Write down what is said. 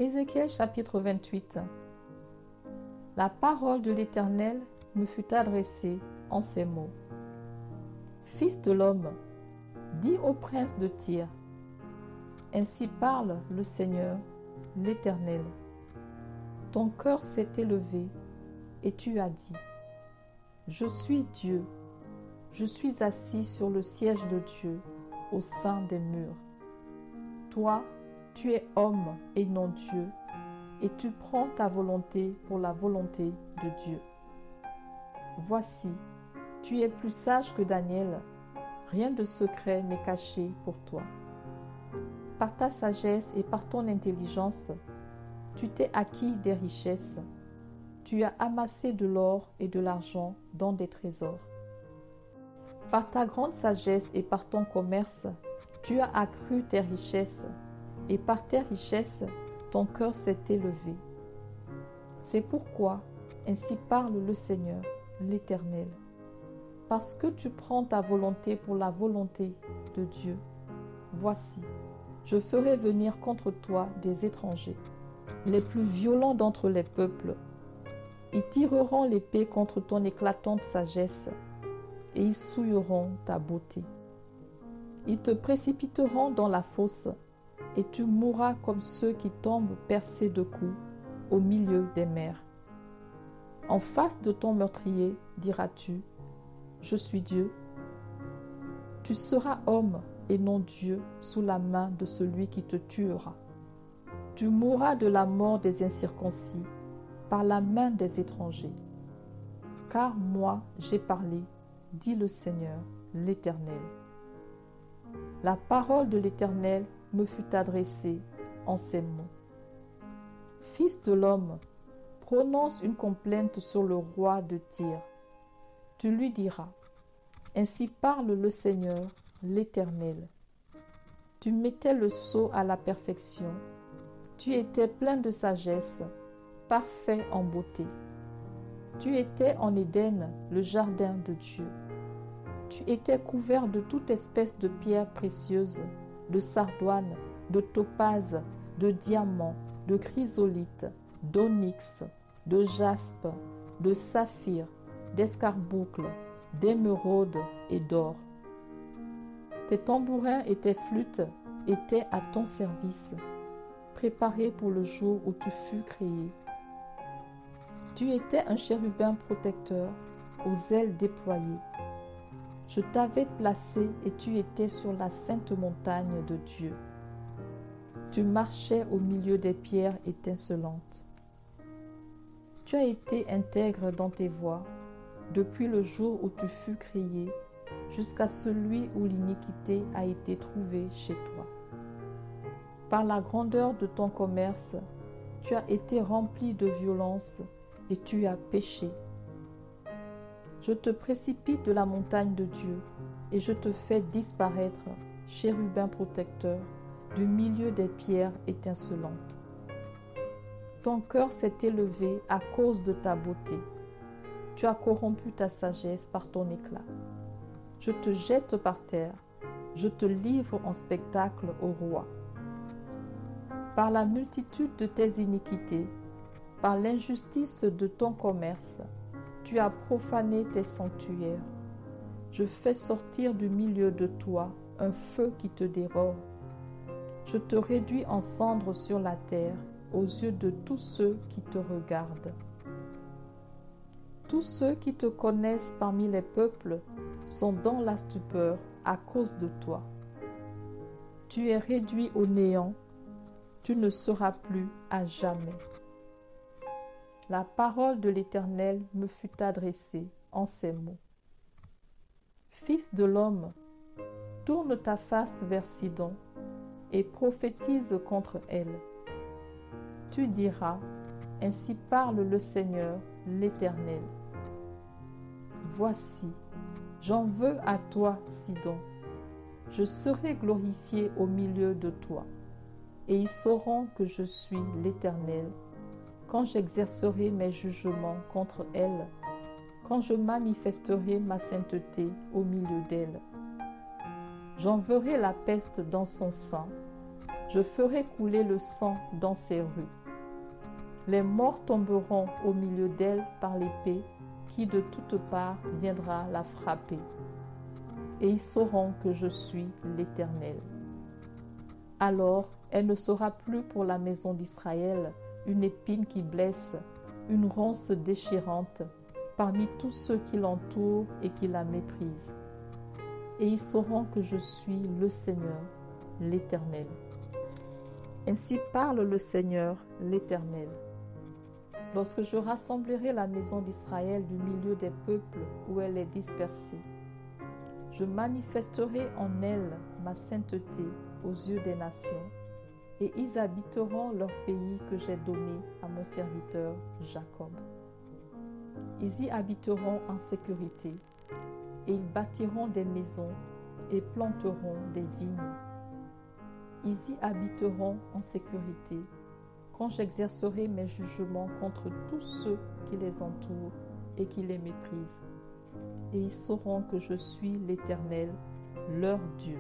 Ézéchiel chapitre 28. La parole de l'Éternel me fut adressée en ces mots. Fils de l'homme, dis au prince de Tyr, ainsi parle le Seigneur, l'Éternel. Ton cœur s'est élevé et tu as dit, je suis Dieu, je suis assis sur le siège de Dieu au sein des murs. Toi, tu es homme et non Dieu, et tu prends ta volonté pour la volonté de Dieu. Voici, tu es plus sage que Daniel, rien de secret n'est caché pour toi. Par ta sagesse et par ton intelligence, tu t'es acquis des richesses, tu as amassé de l'or et de l'argent dans des trésors. Par ta grande sagesse et par ton commerce, tu as accru tes richesses, et par tes richesses, ton cœur s'est élevé. C'est pourquoi, ainsi parle le Seigneur, l'Éternel. Parce que tu prends ta volonté pour la volonté de Dieu, voici, je ferai venir contre toi des étrangers, les plus violents d'entre les peuples. Ils tireront l'épée contre ton éclatante sagesse, et ils souilleront ta beauté. Ils te précipiteront dans la fosse, et tu mourras comme ceux qui tombent percés de coups au milieu des mers. En face de ton meurtrier, diras-tu, je suis Dieu. Tu seras homme et non Dieu sous la main de celui qui te tuera. Tu mourras de la mort des incirconcis par la main des étrangers. Car moi j'ai parlé, dit le Seigneur, l'Éternel. La parole de l'Éternel me fut adressée en ces mots. Fils de l'homme, prononce une complainte sur le roi de Tyr. Tu lui diras, ainsi parle le Seigneur, l'Éternel. Tu mettais le sceau à la perfection. Tu étais plein de sagesse, parfait en beauté. Tu étais en Éden, le jardin de Dieu. Tu étais couvert de toute espèce de pierres précieuses, de sardoine, de topaze, de diamant, de chrysolite, d'onyx, de jaspe, de saphir, d'escarboucle, d'émeraude et d'or. Tes tambourins et tes flûtes étaient à ton service, préparés pour le jour où tu fus créé. Tu étais un chérubin protecteur, aux ailes déployées. Je t'avais placé et tu étais sur la sainte montagne de Dieu. Tu marchais au milieu des pierres étincelantes. Tu as été intègre dans tes voies, depuis le jour où tu fus créé, jusqu'à celui où l'iniquité a été trouvée chez toi. Par la grandeur de ton commerce, tu as été rempli de violence et tu as péché. Je te précipite de la montagne de Dieu et je te fais disparaître, chérubin protecteur, du milieu des pierres étincelantes. Ton cœur s'est élevé à cause de ta beauté. Tu as corrompu ta sagesse par ton éclat. Je te jette par terre, je te livre en spectacle au roi. Par la multitude de tes iniquités, par l'injustice de ton commerce, tu as profané tes sanctuaires. Je fais sortir du milieu de toi un feu qui te dévore. Je te réduis en cendres sur la terre aux yeux de tous ceux qui te regardent. Tous ceux qui te connaissent parmi les peuples sont dans la stupeur à cause de toi. Tu es réduit au néant, tu ne seras plus à jamais. La parole de l'Éternel me fut adressée en ces mots. Fils de l'homme, tourne ta face vers Sidon et prophétise contre elle. Tu diras, ainsi parle le Seigneur, l'Éternel. Voici, j'en veux à toi, Sidon. Je serai glorifié au milieu de toi, et ils sauront que je suis l'Éternel, quand j'exercerai mes jugements contre elle, quand je manifesterai ma sainteté au milieu d'elle. J'enverrai la peste dans son sein, Je ferai couler le sang dans ses rues. Les morts tomberont au milieu d'elle par l'épée qui de toutes parts viendra la frapper. Et ils sauront que je suis l'Éternel. Alors, elle ne sera plus pour la maison d'Israël une épine qui blesse, une ronce déchirante parmi tous ceux qui l'entourent et qui la méprisent. Et ils sauront que je suis le Seigneur, l'Éternel. Ainsi parle le Seigneur, l'Éternel. Lorsque je rassemblerai la maison d'Israël du milieu des peuples où elle est dispersée, je manifesterai en elle ma sainteté aux yeux des nations, et ils habiteront leur pays que j'ai donné à mon serviteur Jacob. Ils y habiteront en sécurité, et ils bâtiront des maisons et planteront des vignes. Ils y habiteront en sécurité, quand j'exercerai mes jugements contre tous ceux qui les entourent et qui les méprisent. Et ils sauront que je suis l'Éternel, leur Dieu.